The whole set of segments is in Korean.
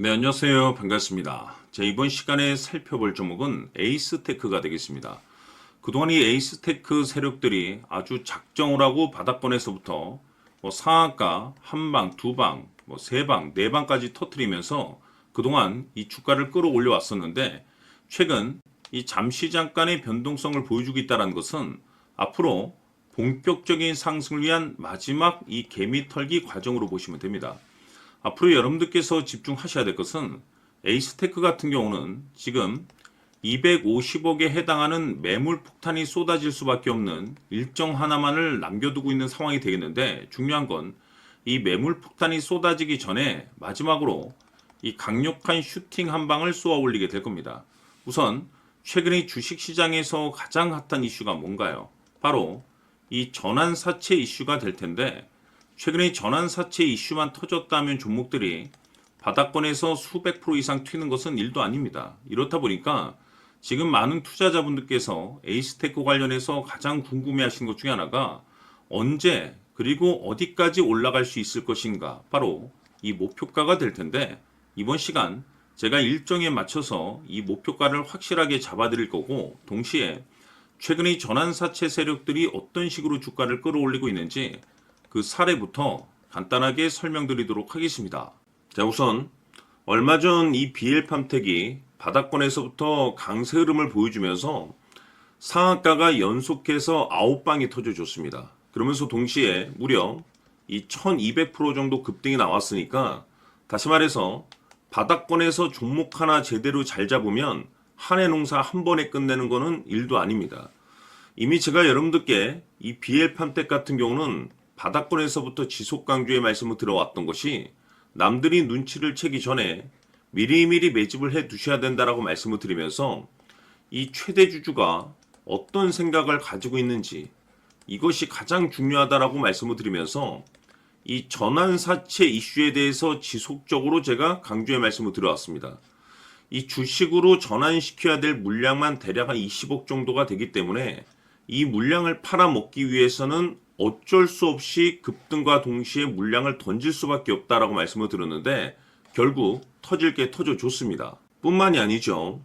네, 안녕하세요. 반갑습니다. 자, 이번 시간에 살펴볼 종목은 에이스테크가 되겠습니다. 그동안 이 에이스테크 세력들이 아주 작정을 하고 바닥권에서부터 상한가 한 방, 두 방, 세 방, 네 방까지 터트리면서 그동안 이 주가를 끌어올려 왔었는데 최근 이 잠시 잠깐의 변동성을 보여주고 있다는 것은 앞으로 본격적인 상승을 위한 마지막 이 개미 털기 과정으로 보시면 됩니다. 앞으로 여러분들께서 집중하셔야 될 것은 에이스테크 같은 경우는 지금 250억에 해당하는 매물 폭탄이 쏟아질 수밖에 없는 일정 하나만을 남겨두고 있는 상황이 되겠는데 중요한 건 이 매물 폭탄이 쏟아지기 전에 마지막으로 이 강력한 슈팅 한 방을 쏘아 올리게 될 겁니다. 우선 최근에 주식시장에서 가장 핫한 이슈가 뭔가요? 바로 이 전환사채 이슈가 될 텐데 최근에 전환사채 이슈만 터졌다면 종목들이 바닥권에서 수백 프로 이상 튀는 것은 일도 아닙니다. 이렇다 보니까 지금 많은 투자자분들께서 에이스테크 관련해서 가장 궁금해하시는 것 중에 하나가 언제 그리고 어디까지 올라갈 수 있을 것인가, 바로 이 목표가가 될 텐데 이번 시간 제가 일정에 맞춰서 이 목표가를 확실하게 잡아드릴 거고, 동시에 최근의 전환사채 세력들이 어떤 식으로 주가를 끌어올리고 있는지 그 사례부터 간단하게 설명드리도록 하겠습니다. 자, 우선 얼마 전 이 BL팜텍이 바닥권에서부터 강세 흐름을 보여주면서 상한가가 연속해서 9방이 터져줬습니다. 그러면서 동시에 무려 이 1200% 정도 급등이 나왔으니까, 다시 말해서 바닥권에서 종목 하나 제대로 잘 잡으면 한 해 농사 한 번에 끝내는 거는 일도 아닙니다. 이미 제가 여러분들께 이 BL팜텍 같은 경우는 바닥권에서부터 지속 강조의 말씀을 들어왔던 것이 남들이 눈치를 채기 전에 미리미리 매집을 해 두셔야 된다라고 말씀을 드리면서 이 최대 주주가 어떤 생각을 가지고 있는지 이것이 가장 중요하다라고 말씀을 드리면서 이 전환사채 이슈에 대해서 지속적으로 제가 강조의 말씀을 드려왔습니다. 이 주식으로 전환시켜야 될 물량만 대략 한 20억 정도가 되기 때문에 이 물량을 팔아먹기 위해서는 어쩔 수 없이 급등과 동시에 물량을 던질 수밖에 없다라고 말씀을 드렸는데 결국 터질 게 터져줬습니다. 뿐만이 아니죠.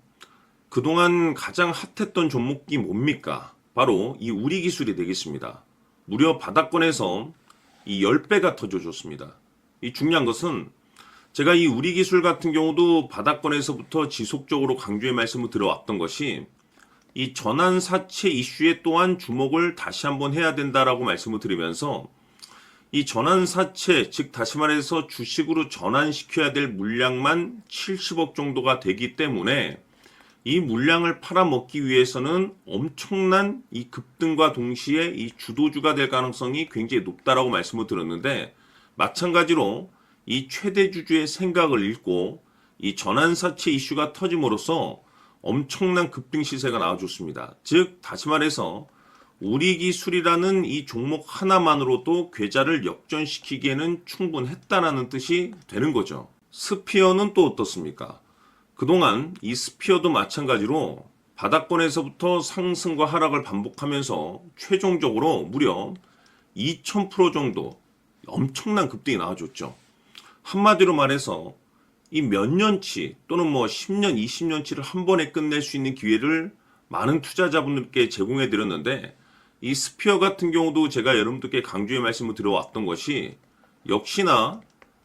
그동안 가장 핫했던 종목이 뭡니까? 바로 이 우리기술이 되겠습니다. 무려 바닥권에서 이 10배가 터져줬습니다. 이 중요한 것은 제가 이 우리기술 같은 경우도 바닥권에서부터 지속적으로 강조의 말씀을 들어왔던 것이 이 전환사채 이슈에 또한 주목을 다시 한번 해야 된다라고 말씀을 드리면서 이 전환사채, 즉 다시 말해서 주식으로 전환시켜야 될 물량만 70억 정도가 되기 때문에 이 물량을 팔아먹기 위해서는 엄청난 이 급등과 동시에 이 주도주가 될 가능성이 굉장히 높다라고 말씀을 드렸는데, 마찬가지로 이 최대 주주의 생각을 읽고 이 전환사채 이슈가 터짐으로써 엄청난 급등 시세가 나와줬습니다. 즉 다시 말해서 우리기술이라는 이 종목 하나만으로도 계좌를 역전시키기에는 충분했다라는 뜻이 되는 거죠. 스피어는 또 어떻습니까? 그동안 이 스피어도 마찬가지로 바닥권에서부터 상승과 하락을 반복하면서 최종적으로 무려 2000% 정도 엄청난 급등이 나와줬죠. 한마디로 말해서 이 몇 년치 또는 10년, 20년치를 한 번에 끝낼 수 있는 기회를 많은 투자자분들께 제공해 드렸는데, 이 스피어 같은 경우도 제가 여러분들께 강조의 말씀을 드려왔던 것이 역시나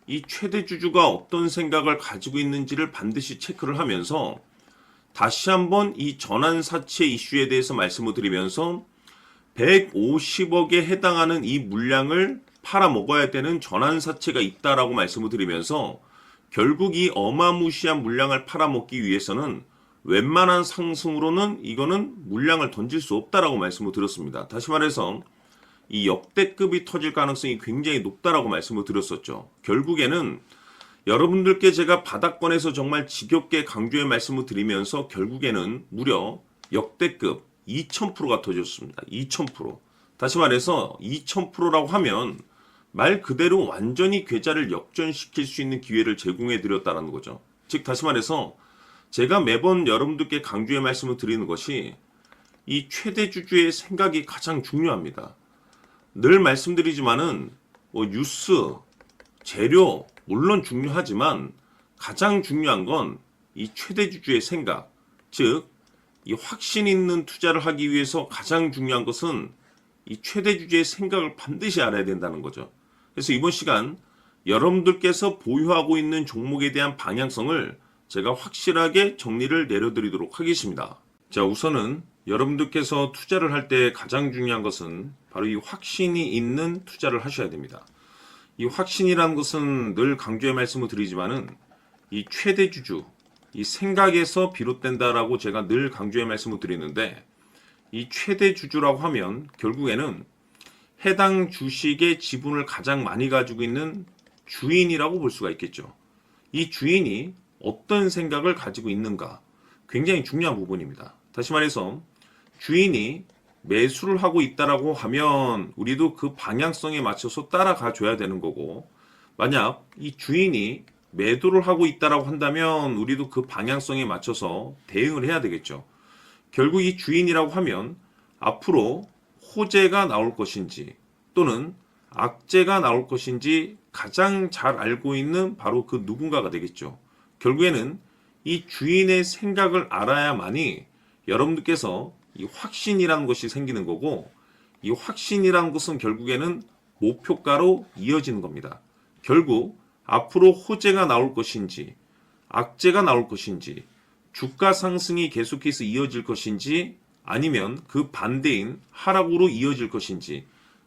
이 최대 주주가 어떤 생각을 가지고 있는지를 반드시 체크를 하면서 다시 한번 이 전환사채 이슈에 대해서 말씀을 드리면서 150억에 해당하는 이 물량을 팔아먹어야 되는 전환사채가 있다라고 말씀을 드리면서 결국 이 어마무시한 물량을 팔아먹기 위해서는 웬만한 상승으로는 이거는 물량을 던질 수 없다라고 말씀을 드렸습니다. 다시 말해서 이 역대급이 터질 가능성이 굉장히 높다라고 말씀을 드렸었죠. 결국에는 여러분들께 제가 바닥권에서 정말 지겹게 강조의 말씀을 드리면서 결국에는 무려 역대급 2000%가 터졌습니다. 2000%. 다시 말해서 2000%라고 하면 말 그대로 완전히 계좌를 역전시킬 수 있는 기회를 제공해 드렸다는 거죠. 즉 다시 말해서 제가 매번 여러분들께 강조의 말씀을 드리는 것이 이 최대 주주의 생각이 가장 중요합니다. 늘 말씀드리지만은 뉴스, 재료 물론 중요하지만 가장 중요한 건 이 최대주주의 생각, 즉 이 확신 있는 투자를 하기 위해서 가장 중요한 것은 이 최대주주의 생각을 반드시 알아야 된다는 거죠. 그래서 이번 시간 여러분들께서 보유하고 있는 종목에 대한 방향성을 제가 확실하게 정리를 내려드리도록 하겠습니다. 자, 우선은 여러분들께서 투자를 할 때 가장 중요한 것은 바로 이 확신이 있는 투자를 하셔야 됩니다. 이 확신이라는 것은 늘 강조의 말씀을 드리지만은 이 최대주주, 이 생각에서 비롯된다라고 제가 늘 강조의 말씀을 드리는데, 이 최대주주라고 하면 결국에는 해당 주식의 지분을 가장 많이 가지고 있는 주인이라고 볼 수가 있겠죠. 이 주인이 어떤 생각을 가지고 있는가, 굉장히 중요한 부분입니다. 다시 말해서 주인이 매수를 하고 있다라고 하면 우리도 그 방향성에 맞춰서 따라가 줘야 되는 거고, 만약 이 주인이 매도를 하고 있다라고 한다면 우리도 그 방향성에 맞춰서 대응을 해야 되겠죠. 결국 이 주인이라고 하면 앞으로 호재가 나올 것인지 또는 악재가 나올 것인지 가장 잘 알고 있는 바로 그 누군가가 되겠죠. 결국에는 이 주인의 생각을 알아야만이 여러분들께서 이 확신이라는 것이 생기는 거고, 이 확신이라는 것은 결국에는 목표가로 이어지는 겁니다. 결국 앞으로 호재가 나올 것인지 악재가 나올 것인지 주가 상승이 계속해서 이어질 것인지 아니면 그 반대인 하락으로 이어질 것인지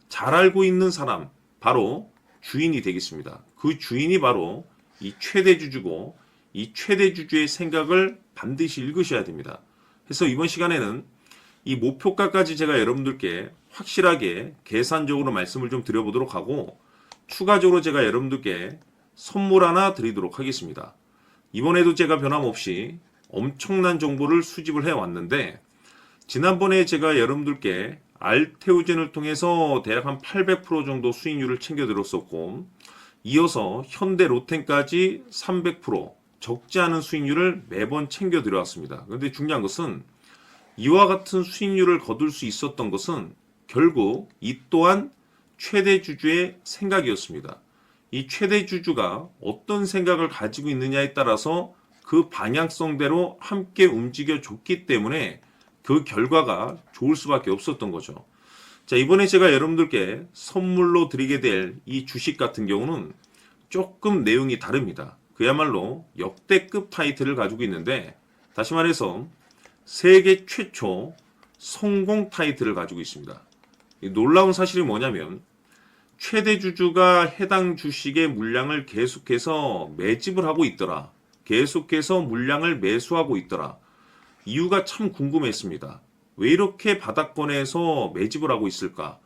잘 알고 있는 사람, 바로 주인이 되겠습니다. 그 주인이 바로 이 최대주주고, 이 최대주주의 생각을 반드시 읽으셔야 됩니다. 그래서 이번 시간에는 이 목표가까지 제가 여러분들께 확실하게 계산적으로 말씀을 좀 드려보도록 하고, 추가적으로 제가 여러분들께 선물 하나 드리도록 하겠습니다. 이번에도 제가 변함없이 엄청난 정보를 수집을 해왔는데, 지난번에 제가 여러분들께 알테오젠을 통해서 대략 한 800% 정도 수익률을 챙겨드렸었고, 이어서 현대 로텐까지 300% 적지 않은 수익률을 매번 챙겨드려왔습니다. 그런데 중요한 것은 이와 같은 수익률을 거둘 수 있었던 것은 결국 이 또한 최대주주의 생각이었습니다. 이 최대주주가 어떤 생각을 가지고 있느냐에 따라서 그 방향성대로 함께 움직여 줬기 때문에 그 결과가 좋을 수밖에 없었던 거죠. 자, 이번에 제가 여러분들께 선물로 드리게 될 이 주식 같은 경우는 조금 내용이 다릅니다. 그야말로 역대급 타이틀을 가지고 있는데, 다시 말해서 세계 최초 성공 타이틀을 가지고 있습니다. 이 놀라운 사실이 뭐냐면 최대주주가 해당 주식의 물량을 계속해서 매집을 하고 있더라. 계속해서 물량을 매수하고 있더라. 이유가 참 궁금했습니다. 왜 이렇게 바닥권에서 매집을 하고 있을까?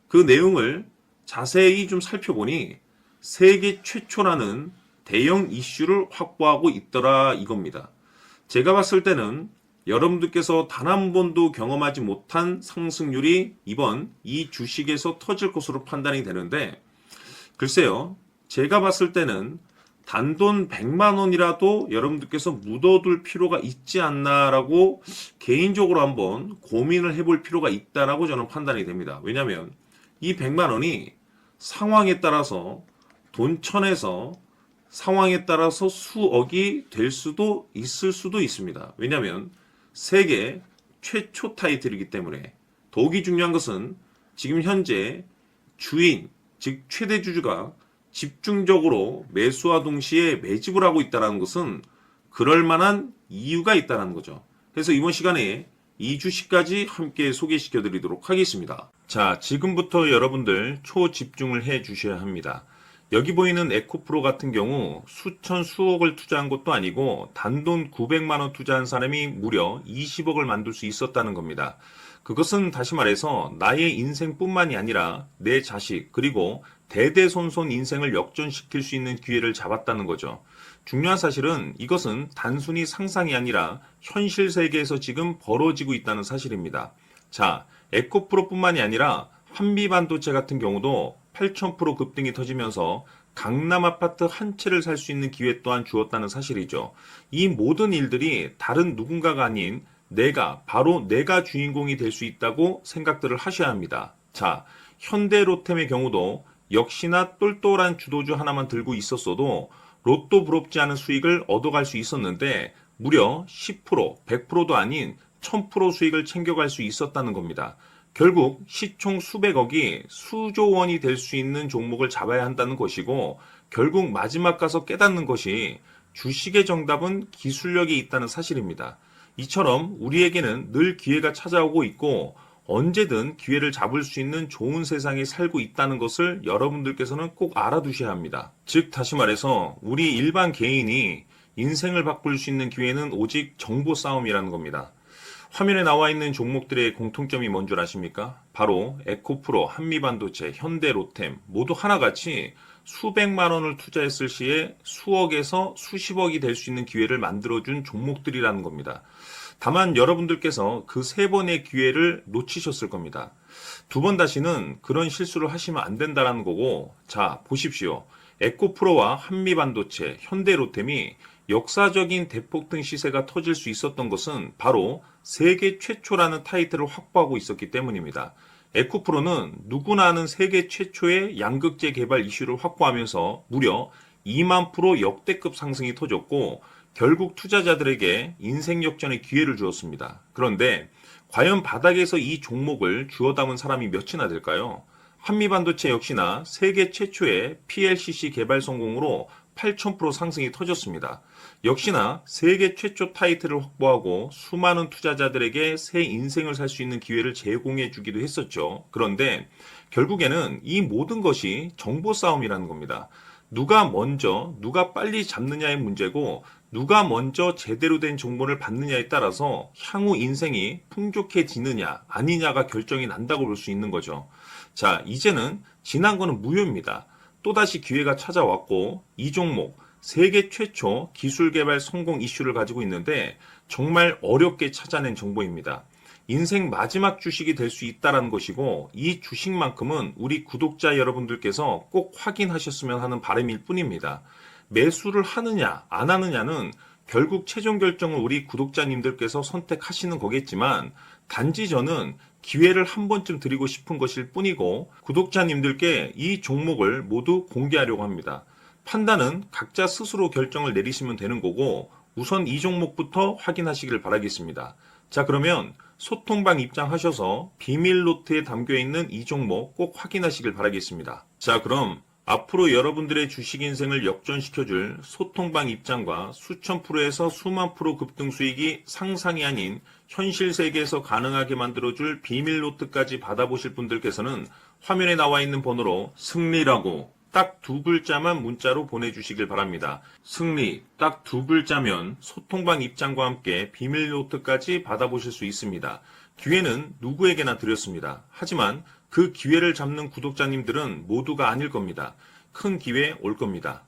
그 내용을 자세히 좀 살펴보니 세계 최초라는 대형 이슈를 확보하고 있더라 이겁니다. 제가 봤을 때는 여러분들께서 단 한 번도 경험하지 못한 상승률이 이번 이 주식에서 터질 것으로 판단이 되는데, 글쎄요, 제가 봤을 때는 단돈 100만 원이라도 여러분들께서 묻어둘 필요가 있지 않나라고 개인적으로 한번 고민을 해볼 필요가 있다라고 저는 판단이 됩니다. 왜냐하면 이 100만 원이 상황에 따라서 돈천에서 상황에 따라서 수억이 될 수도 있을 수도 있습니다. 왜냐하면 세계 최초 타이틀이기 때문에. 더욱이 중요한 것은 지금 현재 주인, 즉 최대주주가 집중적으로 매수와 동시에 매집을 하고 있다는 것은 그럴 만한 이유가 있다는 거죠. 그래서 이번 시간에 이 주식까지 함께 소개시켜 드리도록 하겠습니다. 자, 지금부터 여러분들 초집중을 해 주셔야 합니다. 여기 보이는 에코프로 같은 경우 수천 수억을 투자한 것도 아니고 단돈 900만 원 투자한 사람이 무려 20억을 만들 수 있었다는 겁니다. 그것은 다시 말해서 나의 인생뿐만이 아니라 내 자식 그리고 대대손손 인생을 역전시킬 수 있는 기회를 잡았다는 거죠. 중요한 사실은 이것은 단순히 상상이 아니라 현실 세계에서 지금 벌어지고 있다는 사실입니다. 자, 에코프로뿐만이 아니라 한미반도체 같은 경우도 8,000% 급등이 터지면서 강남 아파트 한 채를 살 수 있는 기회 또한 주었다는 사실이죠. 이 모든 일들이 다른 누군가가 아닌 바로 내가 주인공이 될 수 있다고 생각들을 하셔야 합니다. 자, 현대로템의 경우도 역시나 똘똘한 주도주 하나만 들고 있었어도 로또 부럽지 않은 수익을 얻어갈 수 있었는데 무려 10%, 100%도 아닌 1000% 수익을 챙겨갈 수 있었다는 겁니다. 결국 시총 수백억이 수조 원이 될 수 있는 종목을 잡아야 한다는 것이고 결국 마지막 가서 깨닫는 것이 주식의 정답은 기술력이 있다는 사실입니다. 이처럼 우리에게는 늘 기회가 찾아오고 있고 언제든 기회를 잡을 수 있는 좋은 세상에 살고 있다는 것을 여러분들께서는 꼭 알아두셔야 합니다. 즉 다시 말해서 우리 일반 개인이 인생을 바꿀 수 있는 기회는 오직 정보 싸움이라는 겁니다. 화면에 나와 있는 종목들의 공통점이 뭔 줄 아십니까? 바로 에코프로, 한미반도체, 현대로템 모두 하나같이 수백만 원을 투자했을 시에 수억에서 수십억이 될 수 있는 기회를 만들어준 종목들이라는 겁니다. 다만 여러분들께서 그 세 번의 기회를 놓치셨을 겁니다. 두 번 다시는 그런 실수를 하시면 안 된다는 거고, 자, 보십시오. 에코프로와 한미반도체, 현대로템이 역사적인 대폭등 시세가 터질 수 있었던 것은 바로 세계 최초라는 타이틀을 확보하고 있었기 때문입니다. 에코프로는 누구나 아는 세계 최초의 양극재 개발 이슈를 확보하면서 무려 2만 프로 역대급 상승이 터졌고 결국 투자자들에게 인생 역전의 기회를 주었습니다. 그런데 과연 바닥에서 이 종목을 주워 담은 사람이 몇이나 될까요? 한미반도체 역시나 세계 최초의 PLCC 개발 성공으로 8000% 상승이 터졌습니다. 역시나 세계 최초 타이틀을 확보하고 수많은 투자자들에게 새 인생을 살 수 있는 기회를 제공해 주기도 했었죠. 그런데 결국에는 이 모든 것이 정보 싸움이라는 겁니다. 누가 먼저, 누가 빨리 잡느냐의 문제고 누가 먼저 제대로 된 정보를 받느냐에 따라서 향후 인생이 풍족해지느냐 아니냐가 결정이 난다고 볼 수 있는 거죠. 자, 이제는 지난 거는 무효입니다. 또다시 기회가 찾아왔고 이 종목 세계 최초 기술 개발 성공 이슈를 가지고 있는데 정말 어렵게 찾아낸 정보입니다. 인생 마지막 주식이 될 수 있다는 것이고 이 주식만큼은 우리 구독자 여러분들께서 꼭 확인하셨으면 하는 바람일 뿐입니다. 매수를 하느냐 안 하느냐는 결국 최종 결정을 우리 구독자님들께서 선택하시는 거겠지만 단지 저는 기회를 한 번쯤 드리고 싶은 것일 뿐이고 구독자님들께 이 종목을 모두 공개하려고 합니다. 판단은 각자 스스로 결정을 내리시면 되는 거고 우선 이 종목부터 확인하시길 바라겠습니다. 자, 그러면 소통방 입장하셔서 비밀 노트에 담겨있는 이 종목 꼭 확인하시길 바라겠습니다. 자, 그럼 앞으로 여러분들의 주식 인생을 역전시켜줄 소통방 입장과 수천 프로에서 수만 프로 급등 수익이 상상이 아닌 현실 세계에서 가능하게 만들어줄 비밀 노트까지 받아보실 분들께서는 화면에 나와 있는 번호로 승리라고 딱 두 글자만 문자로 보내주시길 바랍니다. 승리 딱 두 글자면 소통방 입장과 함께 비밀 노트까지 받아보실 수 있습니다. 기회는 누구에게나 드렸습니다. 하지만 그 기회를 잡는 구독자님들은 모두가 아닐 겁니다. 큰 기회 올 겁니다.